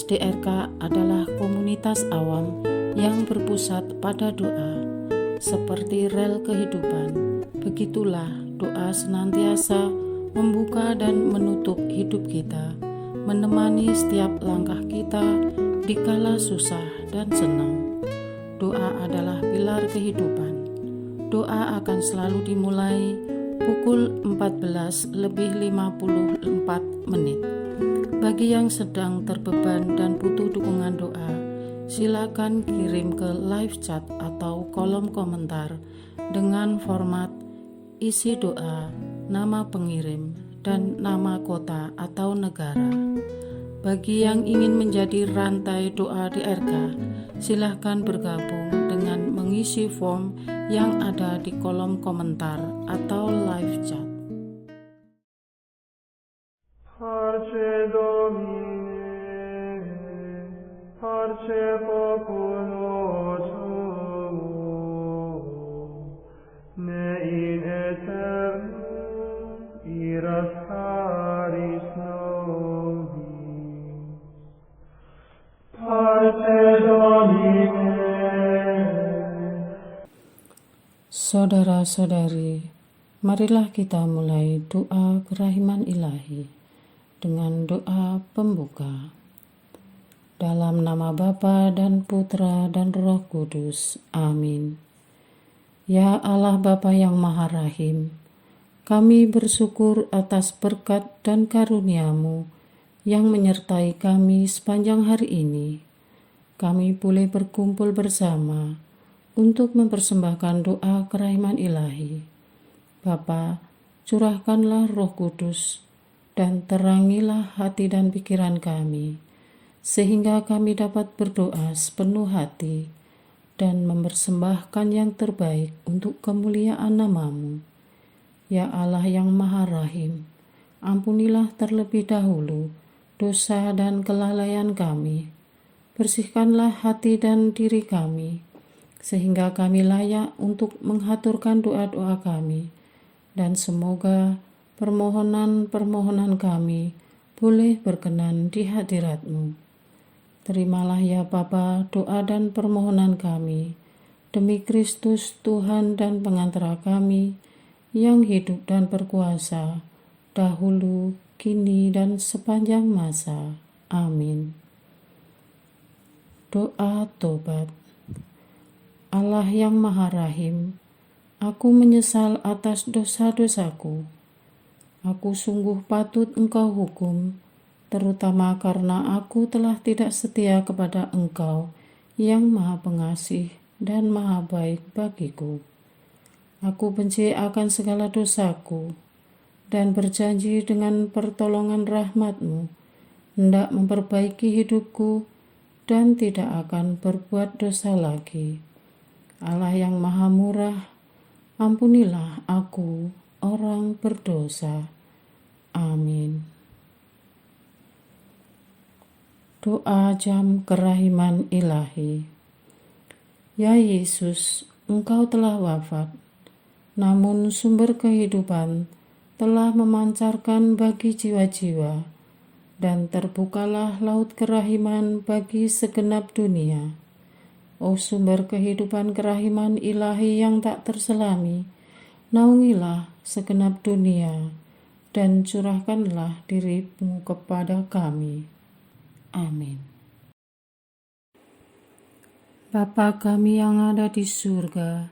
DRK adalah komunitas awam yang berpusat pada doa. Seperti rel kehidupan, begitulah doa senantiasa membuka dan menutup hidup kita, menemani setiap langkah kita di kala susah dan senang. Doa adalah pilar kehidupan. Doa akan selalu dimulai pukul 14:54. Bagi yang sedang terbeban dan butuh dukungan doa, silakan kirim ke live chat atau kolom komentar dengan format isi doa, nama pengirim, dan nama kota atau negara. Bagi yang ingin menjadi rantai doa DRK, silakan bergabung dengan mengisi form yang ada di kolom komentar atau live chat. Parce Domine, parce populo tuo, ne in aeternum iras caris nobis. Parce Domine. Saudara-saudari, marilah kita mulai doa kerahiman ilahi dengan doa pembuka. Dalam nama Bapa dan Putra dan Roh Kudus. Amin. Ya Allah Bapa yang Maha Rahim, kami bersyukur atas berkat dan karunia-Mu yang menyertai kami sepanjang hari ini. Kami boleh berkumpul bersama untuk mempersembahkan doa kerahiman ilahi. Bapa, curahkanlah Roh Kudus dan terangilah hati dan pikiran kami, sehingga kami dapat berdoa sepenuh hati dan mempersembahkan yang terbaik untuk kemuliaan nama-Mu. Ya Allah yang Maha Rahim, ampunilah terlebih dahulu dosa dan kelalaian kami. Bersihkanlah hati dan diri kami, sehingga kami layak untuk menghaturkan doa-doa kami, dan semoga permohonan-permohonan kami boleh berkenan di hadirat-Mu. Terimalah ya Bapa doa dan permohonan kami, demi Kristus Tuhan dan pengantara kami, yang hidup dan berkuasa, dahulu, kini, dan sepanjang masa. Amin. Doa tobat. Allah yang Maha Rahim, aku menyesal atas dosa-dosaku. Aku sungguh patut Engkau hukum, terutama karena aku telah tidak setia kepada Engkau yang Maha Pengasih dan Maha Baik bagiku. Aku benci akan segala dosaku dan berjanji dengan pertolongan rahmat-Mu hendak memperbaiki hidupku dan tidak akan berbuat dosa lagi. Allah yang Maha Murah, ampunilah aku, orang berdosa. Amin. Doa jam kerahiman ilahi. Ya Yesus, Engkau telah wafat, namun sumber kehidupan telah memancarkan bagi jiwa-jiwa, dan terbukalah laut kerahiman bagi segenap dunia. O sumber kehidupan kerahiman ilahi yang tak terselami, naungilah segenap dunia dan curahkanlah diri-Mu kepada kami. Amin. Bapa kami yang ada di surga,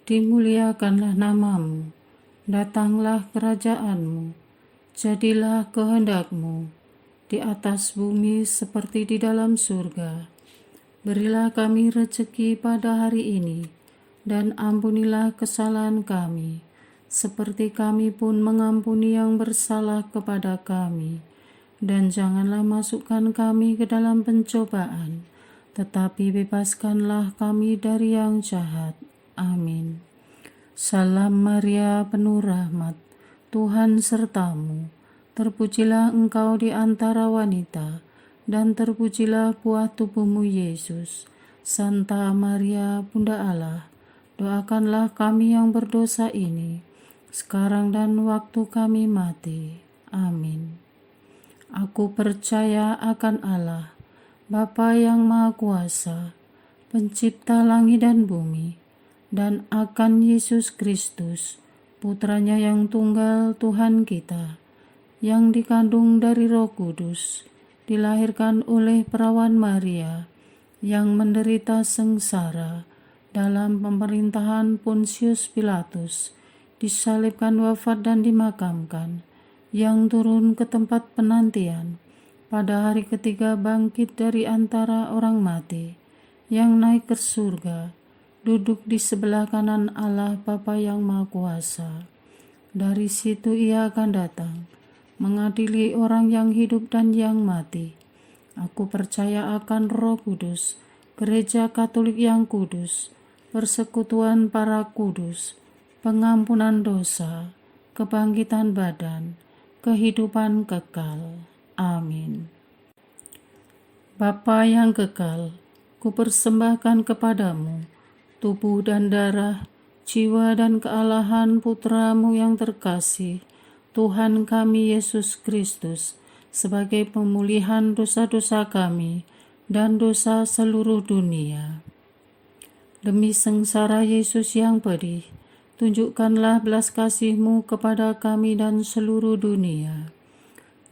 dimuliakanlah nama-Mu, datanglah kerajaan-Mu, jadilah kehendak-Mu di atas bumi seperti di dalam surga. Berilah kami rezeki pada hari ini, dan ampunilah kesalahan kami, seperti kami pun mengampuni yang bersalah kepada kami. Dan janganlah masukkan kami ke dalam pencobaan, tetapi bebaskanlah kami dari yang jahat. Amin. Salam Maria, penuh rahmat, Tuhan serta-Mu. Terpujilah Engkau di antara wanita, dan terpujilah buah tubuh-Mu Yesus. Santa Maria, Bunda Allah, doakanlah kami yang berdosa ini, sekarang dan waktu kami mati. Amin. Aku percaya akan Allah, Bapa yang Maha Kuasa, Pencipta langit dan bumi, dan akan Yesus Kristus, Putranya yang tunggal Tuhan kita, yang dikandung dari Roh Kudus, dilahirkan oleh perawan Maria, yang menderita sengsara dalam pemerintahan Pontius Pilatus, disalibkan, wafat dan dimakamkan, yang turun ke tempat penantian, pada hari ketiga bangkit dari antara orang mati, yang naik ke surga, duduk di sebelah kanan Allah Bapa yang Maha Kuasa. Dari situ Ia akan datang, mengadili orang yang hidup dan yang mati. Aku percaya akan Roh Kudus, Gereja Katolik yang kudus, persekutuan para kudus, pengampunan dosa, kebangkitan badan, kehidupan kekal. Amin. Bapa yang kekal, kupersembahkan kepadamu tubuh dan darah, jiwa dan kealahan Putramu yang terkasih, Tuhan kami Yesus Kristus, sebagai pemulihan dosa-dosa kami dan dosa seluruh dunia. Demi sengsara Yesus yang pedih, tunjukkanlah belas kasih-Mu kepada kami dan seluruh dunia.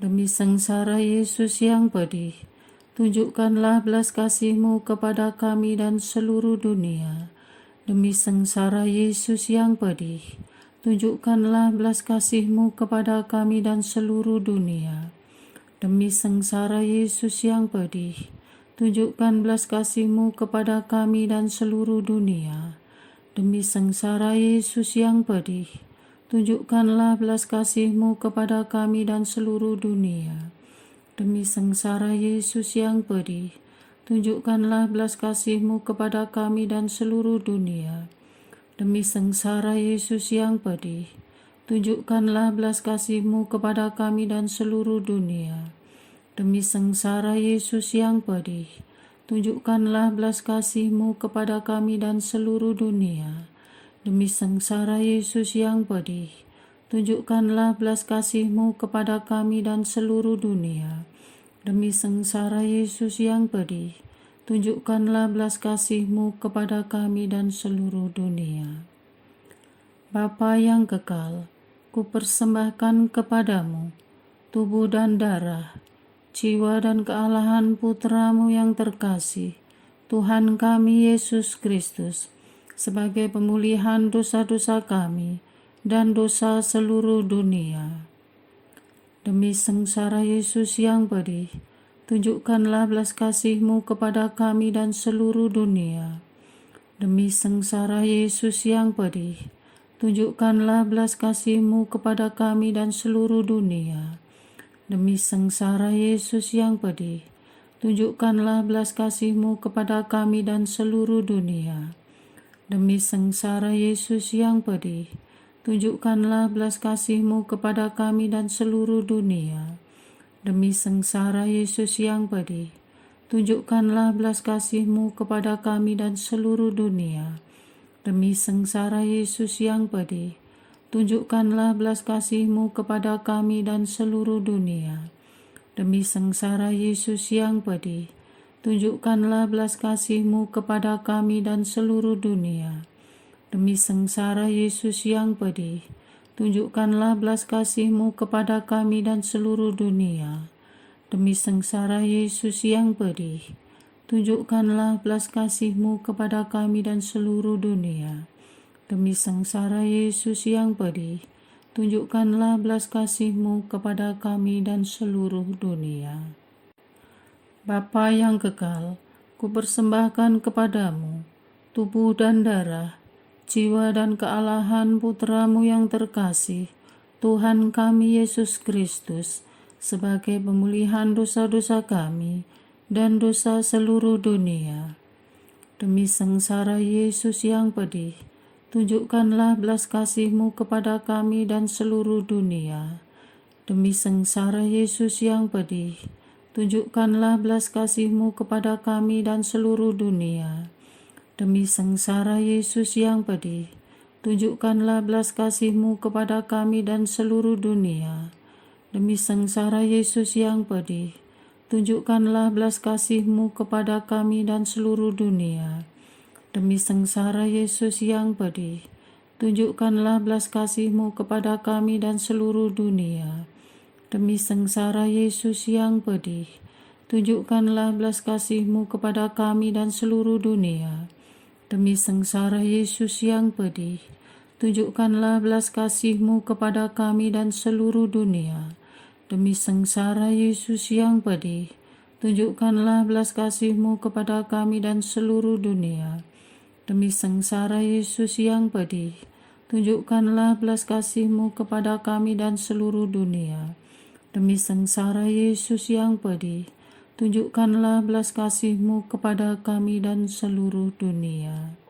Demi sengsara Yesus yang pedih, tunjukkanlah belas kasih-Mu kepada kami dan seluruh dunia. Demi sengsara Yesus yang pedih, tunjukkanlah belas kasih-Mu kepada kami dan seluruh dunia. Demi sengsara Yesus yang pedih, tunjukkan belas kasih-Mu kepada kami dan seluruh dunia. Demi sengsara Yesus yang pedih, tunjukkanlah belas kasih-Mu kepada kami dan seluruh dunia. Demi sengsara Yesus yang pedih, tunjukkanlah belas kasih-Mu kepada kami dan seluruh dunia. Demi sengsara Yesus yang pedih, tunjukkanlah belas kasih-Mu kepada kami dan seluruh dunia. Demi sengsara Yesus yang pedih, tunjukkanlah belas kasih-Mu kepada kami dan seluruh dunia. Demi sengsara Yesus yang pedih, tunjukkanlah belas kasih-Mu kepada kami dan seluruh dunia. Demi sengsara Yesus yang pedih, tunjukkanlah belas kasih-Mu kepada kami dan seluruh dunia. Bapa yang kekal, kupersembahkan kepadamu tubuh dan darah, jiwa dan kealahan Putramu yang terkasih, Tuhan kami Yesus Kristus, sebagai pemulihan dosa-dosa kami dan dosa seluruh dunia. Demi sengsara Yesus yang pedih, tunjukkanlah belas kasih-Mu kepada kami dan seluruh dunia. Demi sengsara Yesus yang pedih, tunjukkanlah belas kasih-Mu kepada kami dan seluruh dunia. Demi sengsara Yesus yang pedih, tunjukkanlah belas kasih-Mu kepada kami dan seluruh dunia. Demi sengsara Yesus yang pedih, tunjukkanlah belas kasih-Mu kepada kami dan seluruh dunia. Demi sengsara Yesus yang pedih, tunjukkanlah belas kasih-Mu kepada kami dan seluruh dunia. Demi sengsara Yesus yang pedih, tunjukkanlah belas kasih-Mu kepada kami dan seluruh dunia. Demi sengsara Yesus yang pedih, tunjukkanlah belas kasih-Mu kepada kami dan seluruh dunia. Demi sengsara Yesus yang pedih, tunjukkanlah belas kasih-Mu kepada kami dan seluruh dunia. Demi sengsara Yesus yang pedih, tunjukkanlah belas kasih-Mu kepada kami dan seluruh dunia. Demi sengsara Yesus yang pedih, tunjukkanlah belas kasih-Mu kepada kami dan seluruh dunia. Bapa yang kekal, kupersembahkan kepadamu tubuh dan darah, jiwa dan kealahan Putramu yang terkasih, Tuhan kami Yesus Kristus, sebagai pemulihan dosa-dosa kami dan dosa seluruh dunia. Demi sengsara Yesus yang pedih, tunjukkanlah belas kasih-Mu kepada kami dan seluruh dunia. Demi sengsara Yesus yang pedih, tunjukkanlah belas kasih-Mu kepada kami dan seluruh dunia. Demi sengsara Yesus yang pedih, tunjukkanlah belas kasih-Mu kepada kami dan seluruh dunia. Demi sengsara Yesus yang pedih, tunjukkanlah belas kasih-Mu kepada kami dan seluruh dunia. Demi sengsara Yesus yang pedih, tunjukkanlah belas kasih-Mu kepada kami dan seluruh dunia. Demi sengsara Yesus yang pedih, tunjukkanlah belas kasih-Mu kepada kami dan seluruh dunia. Demi sengsara Yesus yang pedih, tunjukkanlah belas kasih-Mu kepada kami dan seluruh dunia. Demi sengsara Yesus yang pedih, tunjukkanlah belas kasih-Mu kepada kami dan seluruh dunia. Demi sengsara Yesus yang pedih, tunjukkanlah belas kasih-Mu kepada kami dan seluruh dunia. Demi sengsara Yesus yang pedih, tunjukkanlah belas kasih-Mu kepada kami dan seluruh dunia.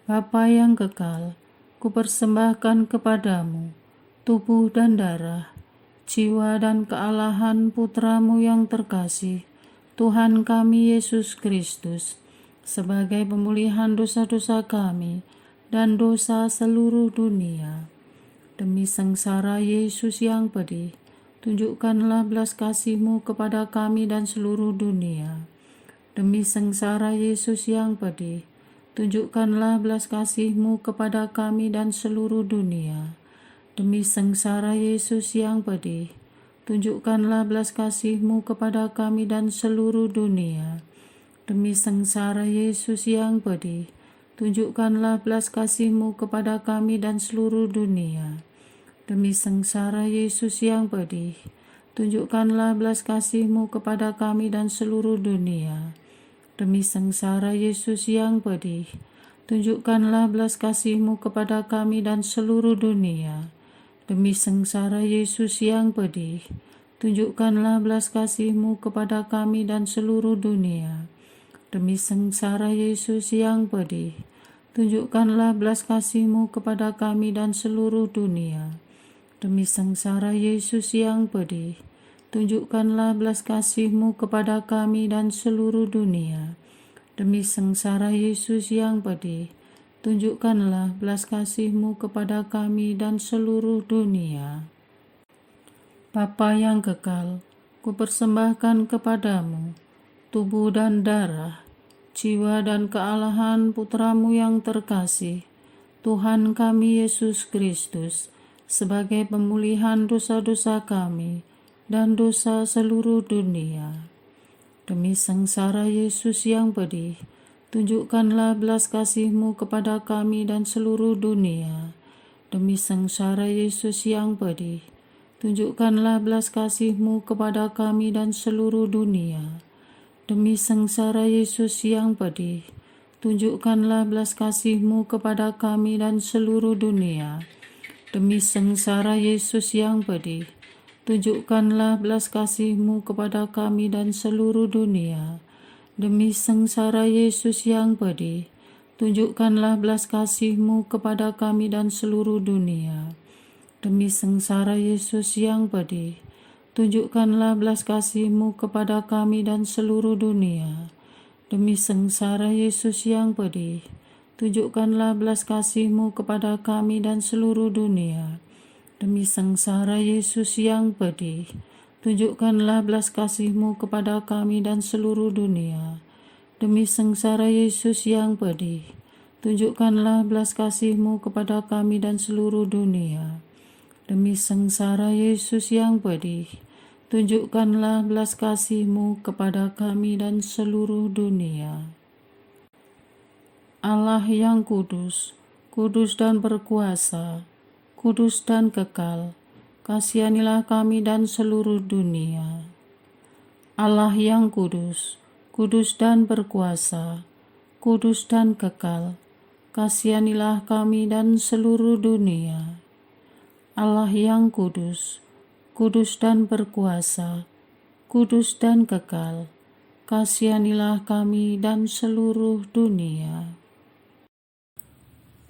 Bapa yang kekal, kupersembahkan kepadamu tubuh dan darah, jiwa dan kealahan Putra-Mu yang terkasih, Tuhan kami Yesus Kristus, sebagai pemulihan dosa-dosa kami dan dosa seluruh dunia. Demi sengsara Yesus yang pedih, tunjukkanlah belas kasih-Mu kepada kami dan seluruh dunia. Demi sengsara Yesus yang pedih, tunjukkanlah belas kasih-Mu kepada kami dan seluruh dunia. Demi sengsara Yesus yang pedih, tunjukkanlah belas kasih-Mu kepada kami dan seluruh dunia. Demi sengsara Yesus yang pedih, tunjukkanlah belas kasih-Mu kepada kami dan seluruh dunia. Demi sengsara Yesus yang pedih, tunjukkanlah belas kasih-Mu kepada kami dan seluruh dunia. Demi sengsara Yesus yang pedih, tunjukkanlah belas kasih-Mu kepada kami dan seluruh dunia. Demi sengsara Yesus yang pedih, tunjukkanlah belas kasih-Mu kepada kami dan seluruh dunia. Demi sengsara Yesus yang pedih, tunjukkanlah belas kasih-Mu kepada kami dan seluruh dunia. Demi sengsara Yesus yang pedih, tunjukkanlah belas kasih-Mu kepada kami dan seluruh dunia. Demi sengsara Yesus yang pedih, tunjukkanlah belas kasih-Mu kepada kami dan seluruh dunia. Bapa yang kekal, kupersembahkan kepadamu tubuh dan darah, jiwa dan kealahan Putra-Mu yang terkasih, Tuhan kami Yesus Kristus, sebagai pemulihan dosa-dosa kami dan dosa seluruh dunia. Demi sengsara Yesus yang pedih, tunjukkanlah belas kasih-Mu kepada kami dan seluruh dunia. Demi sengsara Yesus yang pedih, tunjukkanlah belas kasih-Mu kepada kami dan seluruh dunia. Demi sengsara Yesus yang pedih, tunjukkanlah belas kasih-Mu kepada kami dan seluruh dunia. Demi sengsara Yesus yang pedih, tunjukkanlah belas kasih-Mu kepada kami dan seluruh dunia. Demi sengsara Yesus yang pedih, tunjukkanlah belas kasih-Mu kepada kami dan seluruh dunia. Demi sengsara Yesus yang pedih, tunjukkanlah belas kasih-Mu kepada kami dan seluruh dunia. Demi sengsara Yesus yang pedih, tunjukkanlah belas kasih-Mu kepada kami dan seluruh dunia. Demi sengsara Yesus yang pedih, tunjukkanlah belas kasih-Mu kepada kami dan seluruh dunia. Demi sengsara Yesus yang pedih, tunjukkanlah belas kasih-Mu kepada kami dan seluruh dunia. Demi sengsara Yesus yang pedih, tunjukkanlah belas kasih-Mu kepada kami dan seluruh dunia. Allah yang kudus, kudus dan berkuasa, kudus dan kekal, kasihanilah kami dan seluruh dunia. Allah yang kudus, kudus dan berkuasa, kudus dan kekal, kasihanilah kami dan seluruh dunia. Allah yang kudus, kudus dan berkuasa, kudus dan kekal, kasihanilah kami dan seluruh dunia.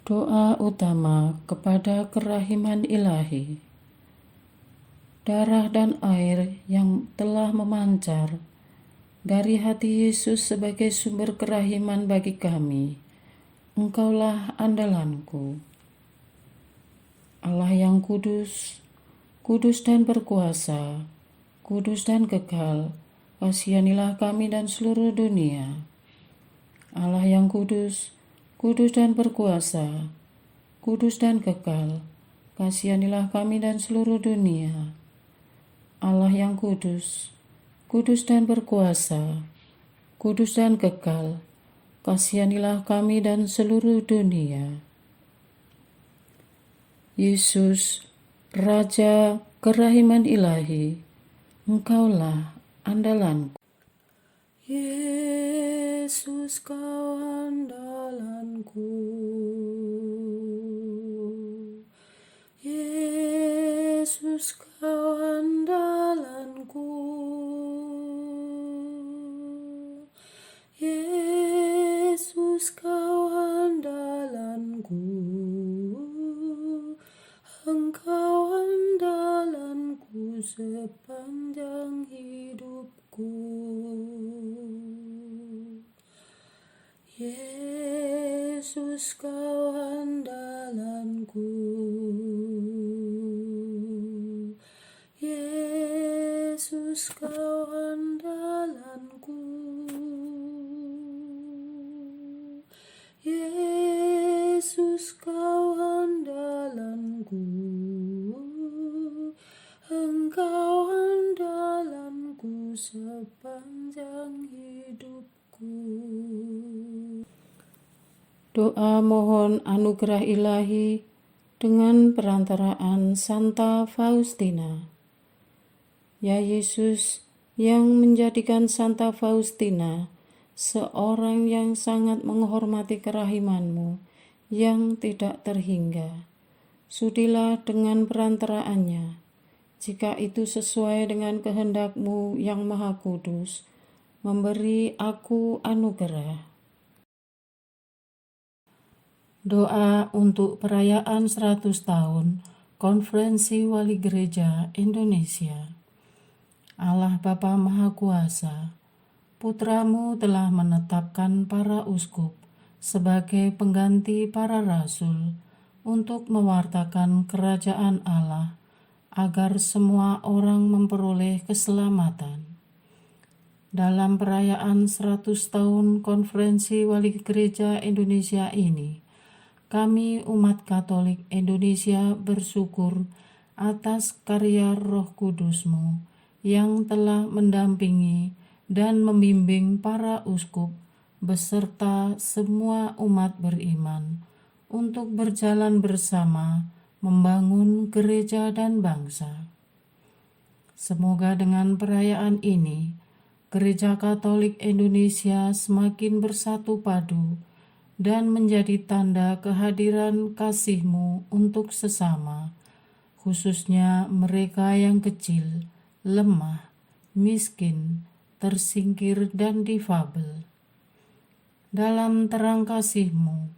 Doa utama kepada kerahiman ilahi. Darah dan air yang telah memancar dari hati Yesus sebagai sumber kerahiman bagi kami, Engkaulah andalanku. Allah yang kudus, kudus dan berkuasa, kudus dan kekal, kasihanilah kami dan seluruh dunia. Allah yang kudus, kudus dan berkuasa, kudus dan kekal, kasihanilah kami dan seluruh dunia. Allah yang kudus, kudus dan berkuasa, kudus dan kekal, kasihanilah kami dan seluruh dunia. Yesus, Raja kerahiman ilahi, Engkaulah andalanku. Yesus, Kau andalanku. Yesus, Kau andalanku. Yesus, Kau andalanku. Engkau andalanku sepanjang hidupku. Yesus, Kau andalanku. Yesus, Kau andalanku. Yesus, Kau andalanku. Engkau andalanku sepanjang hidupku. Doa mohon anugerah ilahi dengan perantaraan Santa Faustina. Ya Yesus, yang menjadikan Santa Faustina seorang yang sangat menghormati kerahiman-Mu yang tidak terhingga, sudilah dengan perantaraannya, jika itu sesuai dengan kehendak-Mu yang maha kudus, memberi aku anugerah. Doa untuk perayaan 100 tahun Konferensi Wali Gereja Indonesia. Allah Bapa Maha Kuasa, Putra-Mu telah menetapkan para uskup sebagai pengganti para rasul untuk mewartakan kerajaan Allah agar semua orang memperoleh keselamatan. Dalam perayaan 100 tahun Konferensi Wali Gereja Indonesia ini, kami umat Katolik Indonesia bersyukur atas karya Roh Kudus-Mu yang telah mendampingi dan membimbing para uskup beserta semua umat beriman untuk berjalan bersama membangun gereja dan bangsa. Semoga dengan perayaan ini, Gereja Katolik Indonesia semakin bersatu padu dan menjadi tanda kehadiran kasih-Mu untuk sesama, khususnya mereka yang kecil, lemah, miskin, tersingkir, dan difabel. Dalam terang kasih-Mu,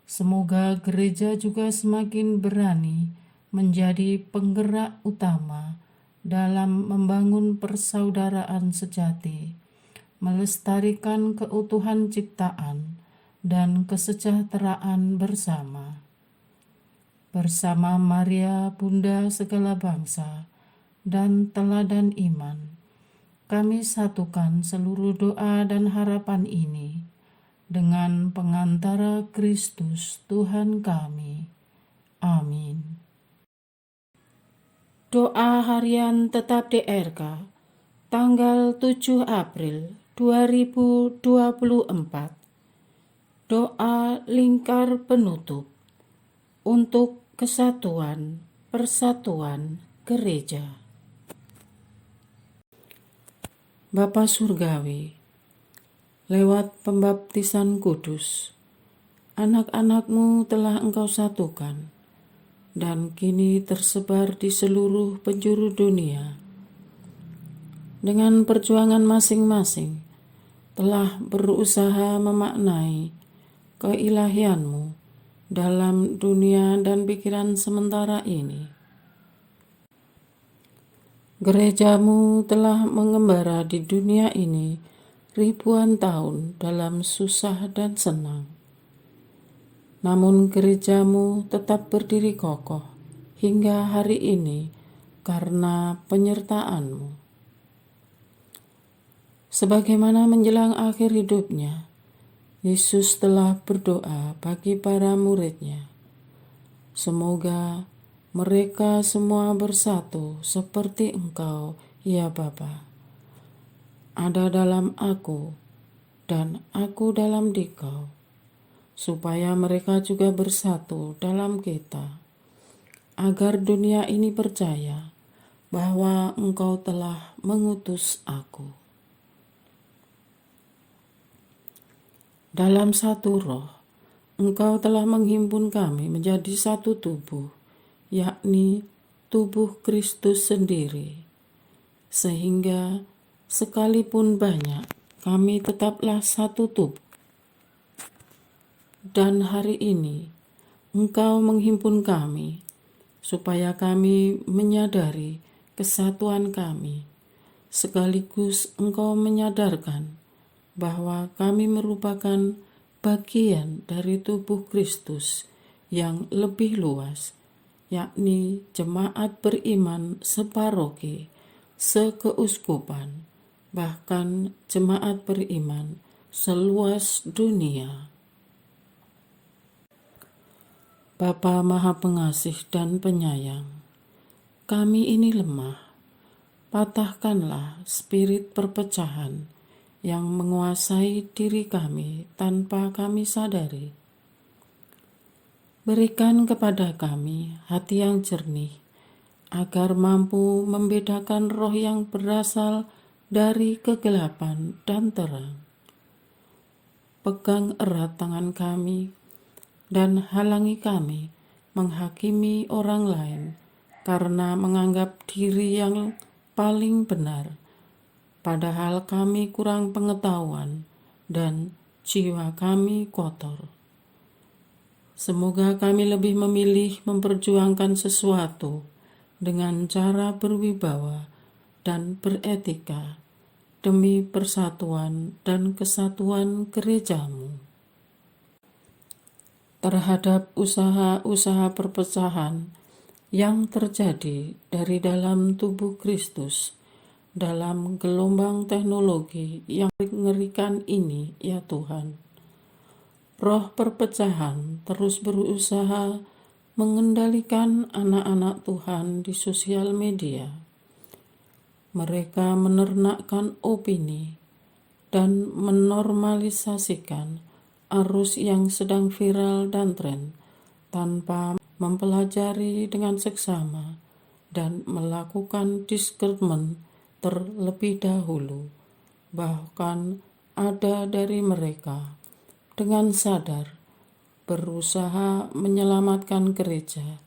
semoga gereja juga semakin berani menjadi penggerak utama dalam membangun persaudaraan sejati, melestarikan keutuhan ciptaan, dan kesejahteraan bersama. Bersama Maria, Bunda segala bangsa, dan teladan iman, kami satukan seluruh doa dan harapan ini dengan pengantara Kristus Tuhan kami. Amin. Doa harian tetap DRK, tanggal 7 April 2024. Doa lingkar penutup untuk kesatuan, persatuan gereja. Bapa Surgawi, lewat pembaptisan kudus, anak-anak-Mu telah Engkau satukan dan kini tersebar di seluruh penjuru dunia. Dengan perjuangan masing-masing, telah berusaha memaknai keilahian-Mu dalam dunia dan pikiran sementara ini. Gereja-Mu telah mengembara di dunia ini ribuan tahun dalam susah dan senang. Namun gereja-Mu tetap berdiri kokoh hingga hari ini karena penyertaan-Mu. Sebagaimana menjelang akhir hidupnya, Yesus telah berdoa bagi para murid-Nya. Semoga mereka semua bersatu seperti Engkau, ya Bapa, ada dalam aku dan aku dalam Dikau, supaya mereka juga bersatu dalam kita, agar dunia ini percaya bahwa Engkau telah mengutus aku. Dalam satu roh, Engkau telah menghimpun kami menjadi satu tubuh, yakni tubuh Kristus sendiri, sehingga sekalipun banyak, kami tetaplah satu tubuh. Dan hari ini, Engkau menghimpun kami, supaya kami menyadari kesatuan kami, sekaligus Engkau menyadarkan bahwa kami merupakan bagian dari tubuh Kristus yang lebih luas, yakni jemaat beriman separoki, sekeuskupan, bahkan jemaat beriman seluas dunia. Bapa Maha Pengasih dan Penyayang, kami ini lemah. Patahkanlah spirit perpecahan yang menguasai diri kami tanpa kami sadari. Berikan kepada kami hati yang jernih, agar mampu membedakan roh yang berasal dari kegelapan dan terang. Pegang erat tangan kami dan halangi kami menghakimi orang lain karena menganggap diri yang paling benar, padahal kami kurang pengetahuan dan jiwa kami kotor. Semoga kami lebih memilih memperjuangkan sesuatu dengan cara berwibawa dan beretika demi persatuan dan kesatuan gereja-Mu. Terhadap usaha-usaha perpecahan yang terjadi dari dalam tubuh Kristus dalam gelombang teknologi yang mengerikan ini, ya Tuhan. Roh perpecahan terus berusaha mengendalikan anak-anak Tuhan di sosial media. Mereka menernakkan opini dan menormalisasikan arus yang sedang viral dan tren tanpa mempelajari dengan seksama dan melakukan discernment terlebih dahulu. Bahkan ada dari mereka dengan sadar berusaha menyelamatkan gereja,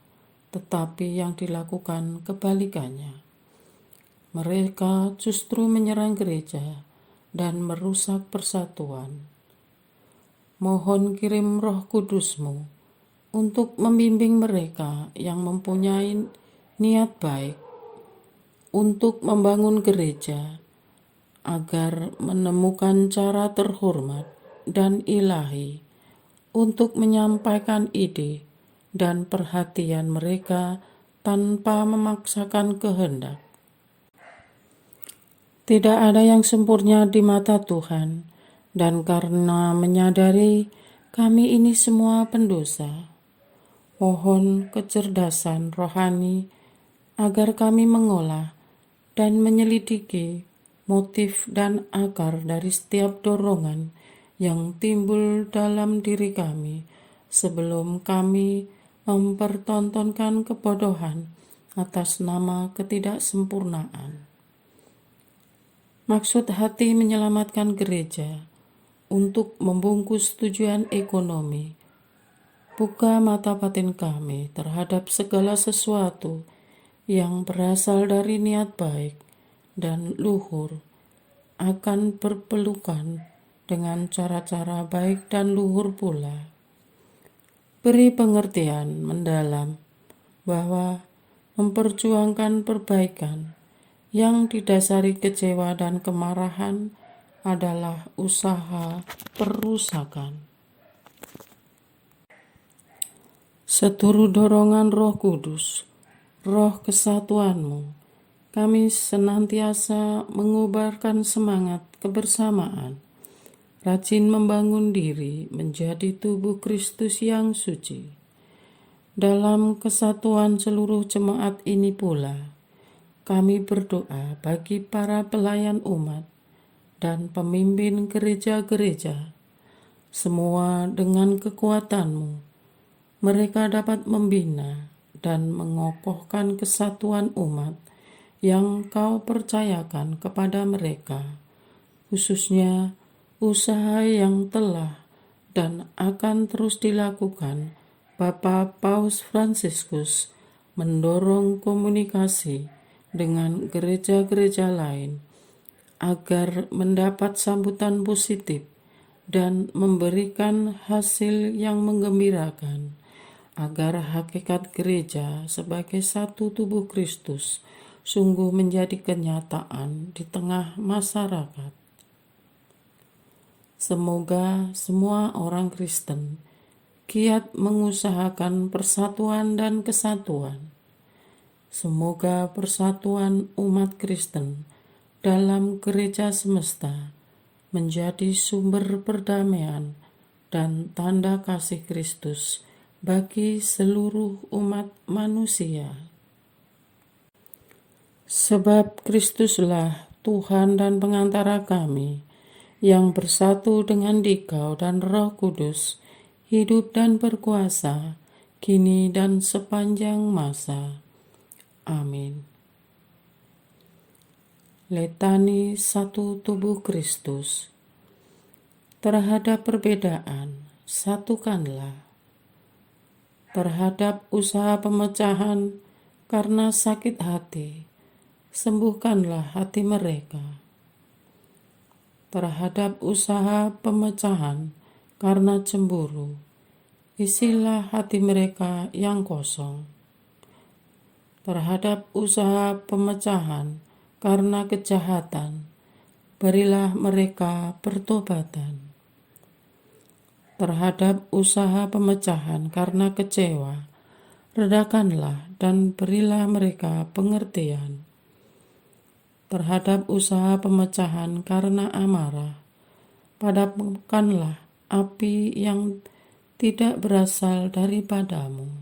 tetapi yang dilakukan kebalikannya. Mereka justru menyerang gereja dan merusak persatuan. Mohon kirim Roh Kudus-Mu untuk membimbing mereka yang mempunyai niat baik untuk membangun gereja, agar menemukan cara terhormat dan ilahi untuk menyampaikan ide dan perhatian mereka tanpa memaksakan kehendak. Tidak ada yang sempurna di mata Tuhan, dan karena menyadari kami ini semua pendosa, mohon kecerdasan rohani agar kami mengolah dan menyelidiki motif dan akar dari setiap dorongan yang timbul dalam diri kami sebelum kami mempertontonkan kebodohan atas nama ketidaksempurnaan. Maksud hati menyelamatkan gereja untuk membungkus tujuan ekonomi. Buka mata batin kami terhadap segala sesuatu yang berasal dari niat baik dan luhur akan berpelukan dengan cara-cara baik dan luhur pula. Beri pengertian mendalam bahwa memperjuangkan perbaikan yang didasari kecewa dan kemarahan adalah usaha perusakan. Seturut dorongan Roh Kudus, Roh kesatuan-Mu, kami senantiasa mengobarkan semangat kebersamaan, rajin membangun diri menjadi tubuh Kristus yang suci. Dalam kesatuan seluruh jemaat ini pula, kami berdoa bagi para pelayan umat dan pemimpin gereja-gereja, semua dengan kekuatan-Mu, mereka dapat membina dan mengokohkan kesatuan umat yang Kau percayakan kepada mereka, khususnya usaha yang telah dan akan terus dilakukan Bapak Paus Fransiskus mendorong komunikasi dengan gereja-gereja lain agar mendapat sambutan positif dan memberikan hasil yang menggembirakan, agar hakikat gereja sebagai satu tubuh Kristus sungguh menjadi kenyataan di tengah masyarakat. Semoga semua orang Kristen giat mengusahakan persatuan dan kesatuan. Semoga persatuan umat Kristen dalam gereja semesta menjadi sumber perdamaian dan tanda kasih Kristus bagi seluruh umat manusia. Sebab Kristuslah Tuhan dan pengantara kami, yang bersatu dengan Dikau dan Roh Kudus, hidup dan berkuasa, kini dan sepanjang masa. Amin. Letani satu tubuh Kristus. Terhadap perbedaan, satukanlah. Terhadap usaha pemecahan karena sakit hati, sembuhkanlah hati mereka. Terhadap usaha pemecahan karena cemburu, isilah hati mereka yang kosong. Terhadap usaha pemecahan karena kejahatan, berilah mereka pertobatan. Terhadap usaha pemecahan karena kecewa, redakanlah dan berilah mereka pengertian. Terhadap usaha pemecahan karena amarah, padamkanlah api yang tidak berasal daripadamu.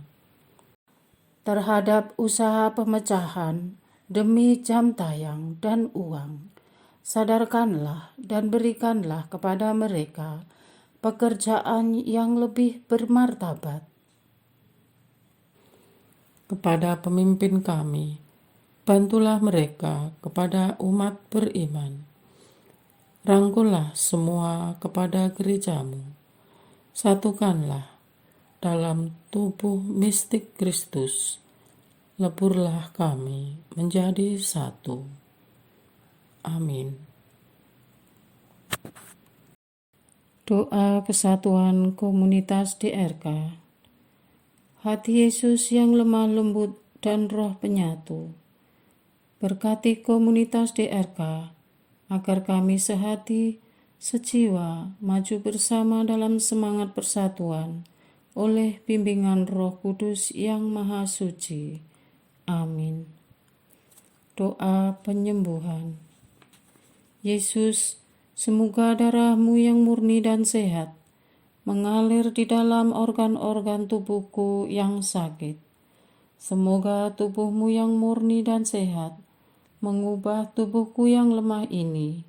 Terhadap usaha pemecahan demi jam tayang dan uang, sadarkanlah dan berikanlah kepada mereka pekerjaan yang lebih bermartabat. Kepada pemimpin kami, bantulah mereka kepada umat beriman. Rangkullah semua kepada gerejamu. Satukanlah dalam tubuh mistik Kristus. Leburlah kami menjadi satu. Amin. Doa kesatuan komunitas DRK. Hati Yesus yang lemah lembut dan roh penyatu, berkati komunitas DRK agar kami sehati, sejiwa, maju bersama dalam semangat persatuan oleh bimbingan Roh Kudus yang Maha Suci. Amin. Doa penyembuhan. Yesus, semoga darah-Mu yang murni dan sehat mengalir di dalam organ-organ tubuhku yang sakit. Semoga tubuh-Mu yang murni dan sehat mengubah tubuhku yang lemah ini,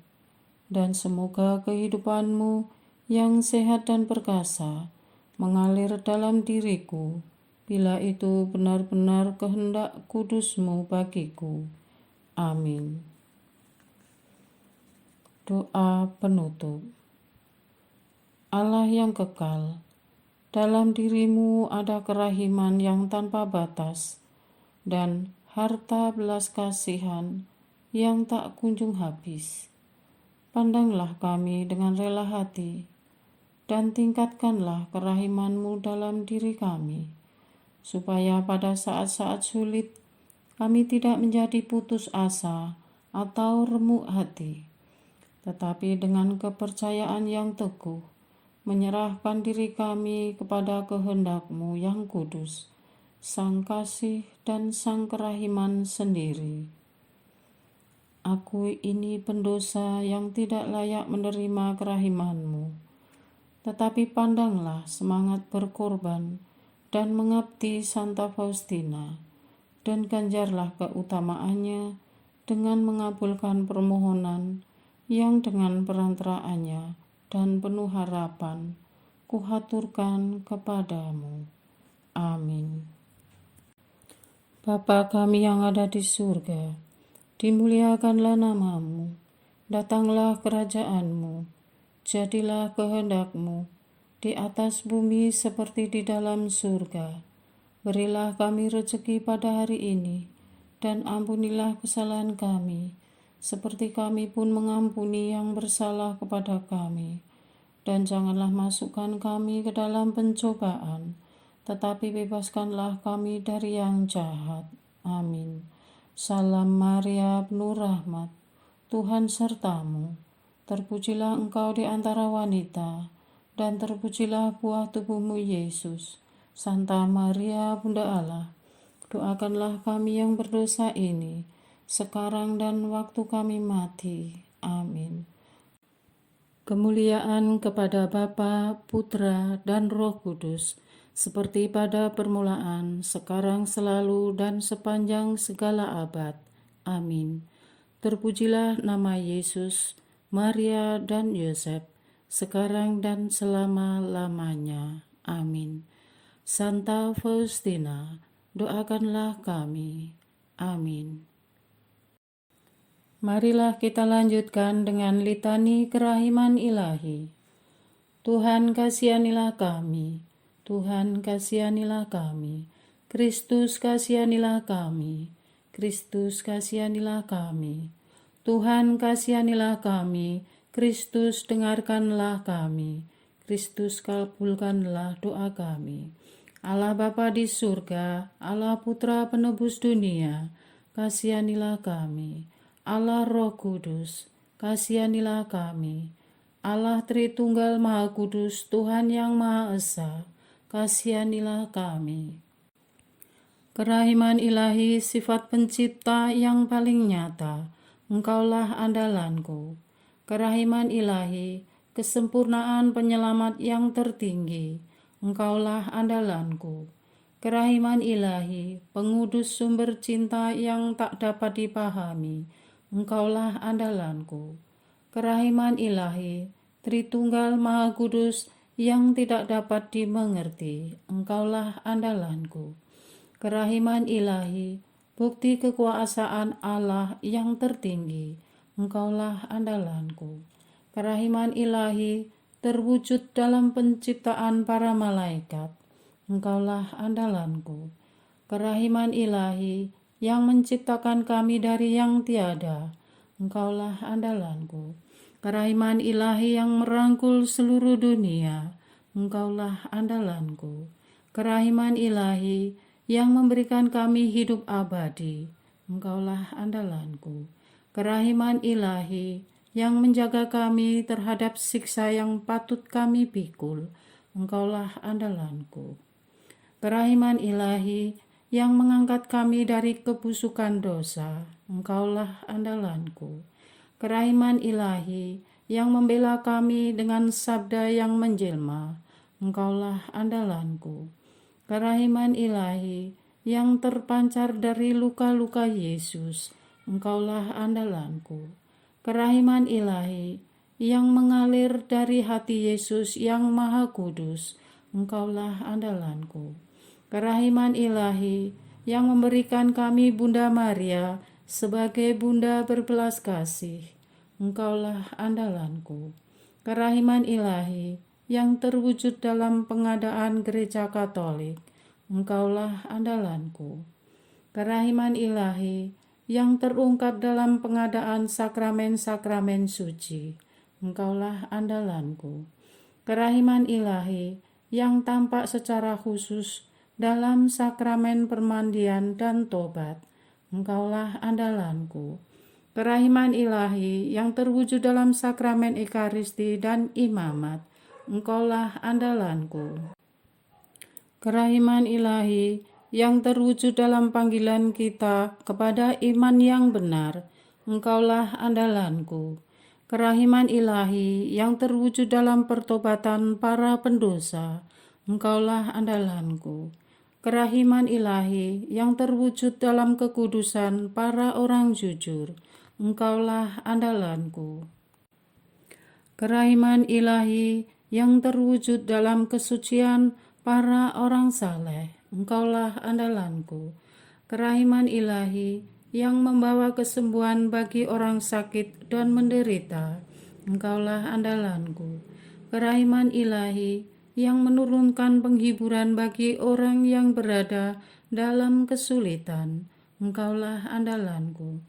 dan semoga kehidupan-Mu yang sehat dan perkasa mengalir dalam diriku, bila itu benar-benar kehendak kudus-Mu bagiku. Amin. Doa penutup. Allah yang kekal, dalam diri-Mu ada kerahiman yang tanpa batas, dan harta belas kasihan yang tak kunjung habis. Pandanglah kami dengan rela hati, dan tingkatkanlah kerahiman-Mu dalam diri kami, supaya pada saat-saat sulit kami tidak menjadi putus asa atau remuk hati, tetapi dengan kepercayaan yang teguh, menyerahkan diri kami kepada kehendak-Mu yang kudus, Sang Kasih dan Sang Kerahiman sendiri. Aku ini pendosa yang tidak layak menerima kerahiman-Mu. Tetapi pandanglah semangat berkorban dan mengabdi Santa Faustina, dan ganjarlah keutamaannya dengan mengabulkan permohonan yang dengan perantaraannya dan penuh harapan kuhaturkan kepadamu. Amin. Bapa kami yang ada di surga, dimuliakanlah namamu, datanglah kerajaanmu, jadilah kehendak-Mu di atas bumi seperti di dalam surga. Berilah kami rezeki pada hari ini, dan ampunilah kesalahan kami, seperti kami pun mengampuni yang bersalah kepada kami. Dan janganlah masukkan kami ke dalam pencobaan, tetapi bebaskanlah kami dari yang jahat. Amin. Salam Maria, penuh rahmat, Tuhan sertamu. Terpujilah engkau di antara wanita, dan terpujilah buah tubuhmu Yesus. Santa Maria, Bunda Allah, doakanlah kami yang berdosa ini, sekarang dan waktu kami mati. Amin. Kemuliaan kepada Bapa, Putra, dan Roh Kudus, seperti pada permulaan, sekarang, selalu, dan sepanjang segala abad. Amin. Terpujilah nama Yesus, Maria, dan Yosef, sekarang dan selama-lamanya. Amin. Santa Faustina, doakanlah kami. Amin. Marilah kita lanjutkan dengan litani kerahiman ilahi. Tuhan kasihanilah kami, Tuhan kasihanilah kami, Kristus kasihanilah kami, Kristus kasihanilah kami, Tuhan kasihanilah kami, Kristus dengarkanlah kami, Kristus kabulkanlah doa kami. Allah Bapa di surga, Allah Putra penebus dunia, kasihanilah kami. Allah Roh Kudus, kasihanilah kami. Allah Tritunggal Maha Kudus, Tuhan yang Maha Esa, kasihanilah kami. Kerahiman ilahi, sifat pencipta yang paling nyata, Engkaulah andalanku. Kerahiman ilahi, kesempurnaan penyelamat yang tertinggi, Engkaulah andalanku. Kerahiman ilahi, pengudus sumber cinta yang tak dapat dipahami, Engkaulah andalanku. Kerahiman ilahi, Tritunggal Maha Kudus yang tidak dapat dimengerti, Engkaulah andalanku. Kerahiman ilahi, bukti kekuasaan Allah yang tertinggi, Engkaulah andalanku. Kerahiman ilahi, terwujud dalam penciptaan para malaikat, Engkaulah andalanku. Kerahiman ilahi, yang menciptakan kami dari yang tiada, Engkaulah andalanku. Kerahiman ilahi yang merangkul seluruh dunia, Engkaulah andalanku. Kerahiman ilahi yang memberikan kami hidup abadi, Engkaulah andalanku. Kerahiman ilahi yang menjaga kami terhadap siksa yang patut kami pikul, Engkaulah andalanku. Kerahiman ilahi yang mengangkat kami dari kebusukan dosa, Engkaulah andalanku. Kerahiman ilahi yang membela kami dengan sabda yang menjelma, Engkaulah andalanku. Kerahiman ilahi yang terpancar dari luka-luka Yesus, Engkaulah andalanku. Kerahiman ilahi yang mengalir dari hati Yesus yang Maha Kudus, Engkaulah andalanku. Kerahiman ilahi yang memberikan kami Bunda Maria sebagai Bunda berbelas kasih, Engkaulah andalanku. Kerahiman ilahi yang terwujud dalam pengadaan Gereja Katolik, Engkaulah andalanku. Kerahiman ilahi yang terungkap dalam pengadaan sakramen-sakramen suci, Engkaulah andalanku. Kerahiman ilahi yang tampak secara khusus dalam sakramen permandian dan tobat, Engkaulah andalanku. Kerahiman ilahi yang terwujud dalam sakramen Ekaristi dan imamat, Engkaulah andalanku. Kerahiman ilahi yang terwujud dalam panggilan kita kepada iman yang benar, Engkaulah andalanku. Kerahiman ilahi yang terwujud dalam pertobatan para pendosa, Engkaulah andalanku. Kerahiman ilahi yang terwujud dalam kekudusan para orang jujur, Engkaulah andalanku. Kerahiman ilahi yang terwujud dalam kesucian para orang saleh, Engkaulah andalanku. Kerahiman ilahi yang membawa kesembuhan bagi orang sakit dan menderita, Engkaulah andalanku. Kerahiman ilahi yang menurunkan penghiburan bagi orang yang berada dalam kesulitan, Engkaulah andalanku.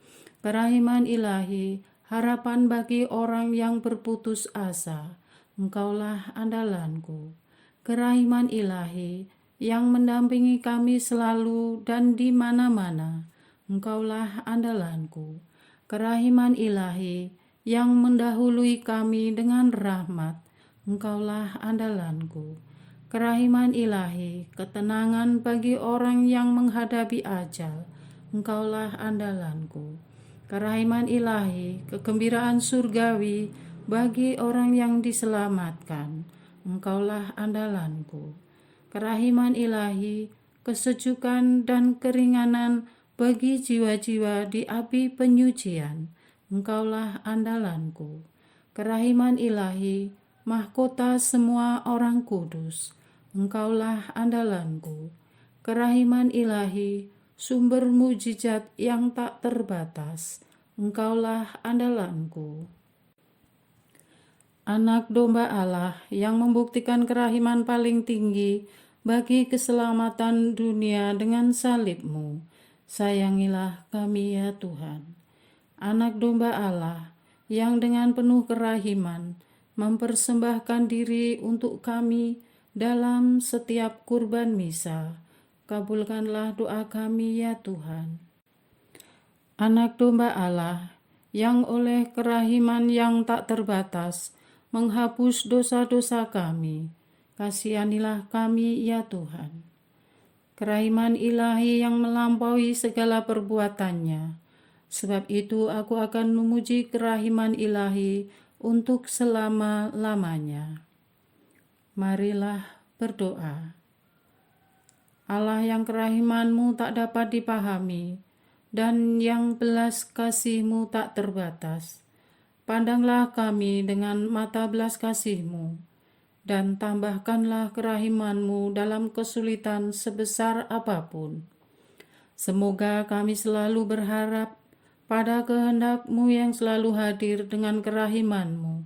Kerahiman ilahi, harapan bagi orang yang berputus asa, Engkaulah andalanku. Kerahiman ilahi yang mendampingi kami selalu dan di mana-mana, Engkaulah andalanku. Kerahiman ilahi yang mendahului kami dengan rahmat, Engkaulah andalanku. Kerahiman ilahi, ketenangan bagi orang yang menghadapi ajal, Engkaulah andalanku. Kerahiman ilahi, kegembiraan surgawi bagi orang yang diselamatkan, Engkaulah andalanku. Kerahiman ilahi, kesejukan dan keringanan bagi jiwa-jiwa di api penyucian, Engkaulah andalanku. Kerahiman ilahi, mahkota semua orang kudus, Engkaulah andalanku. Kerahiman ilahi, sumber mujizat yang tak terbatas, Engkaulah andalanku. Anak domba Allah yang membuktikan kerahiman paling tinggi bagi keselamatan dunia dengan salib-Mu, sayangilah kami ya Tuhan. Anak domba Allah yang dengan penuh kerahiman mempersembahkan diri untuk kami dalam setiap kurban misa, kabulkanlah doa kami ya Tuhan. Anak domba Allah yang oleh kerahiman yang tak terbatas menghapus dosa-dosa kami, kasihanilah kami ya Tuhan. Kerahiman ilahi yang melampaui segala perbuatannya, sebab itu aku akan memuji kerahiman ilahi untuk selama-lamanya. Marilah berdoa. Allah yang kerahiman-Mu tak dapat dipahami dan yang belas kasih-Mu tak terbatas, pandanglah kami dengan mata belas kasih-Mu dan tambahkanlah kerahiman-Mu dalam kesulitan sebesar apapun. Semoga kami selalu berharap pada kehendak-Mu yang selalu hadir dengan kerahiman-Mu.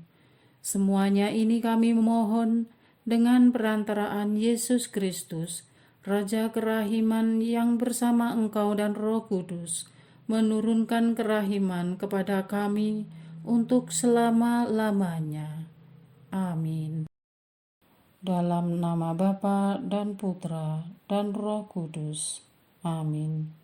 Semuanya ini kami memohon dengan perantaraan Yesus Kristus, Raja kerahiman yang bersama Engkau dan Roh Kudus menurunkan kerahiman kepada kami untuk selama-lamanya. Amin. Dalam nama Bapa dan Putra dan Roh Kudus. Amin.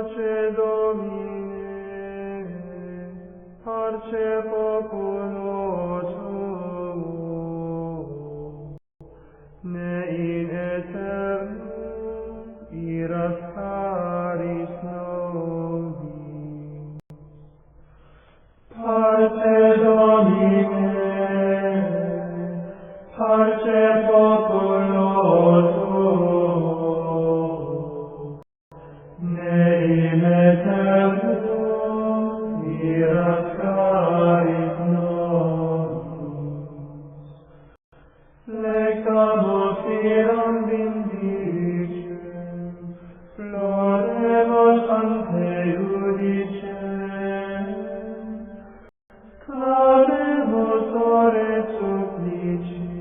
Pace Domine, parce populo tuo, ne in aeternum iras caris nobis. Parce Domine, parce populo tuo, ne in aeternum iras caris nobis. Lectamus iram vindicem, floremus ante judicem, clamemus ore supplici,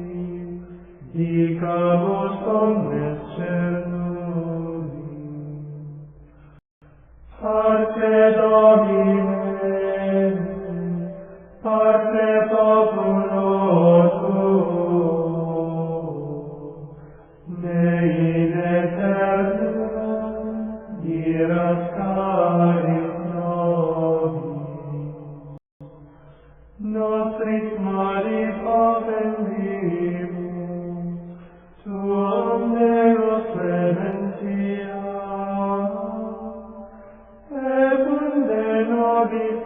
dicamus omnes cernuli. Parce Domine, parce populo tuo, ne in aeternum iras caris nobis. Nostris malis offendimus, tuum Deus clementia, et unde nobis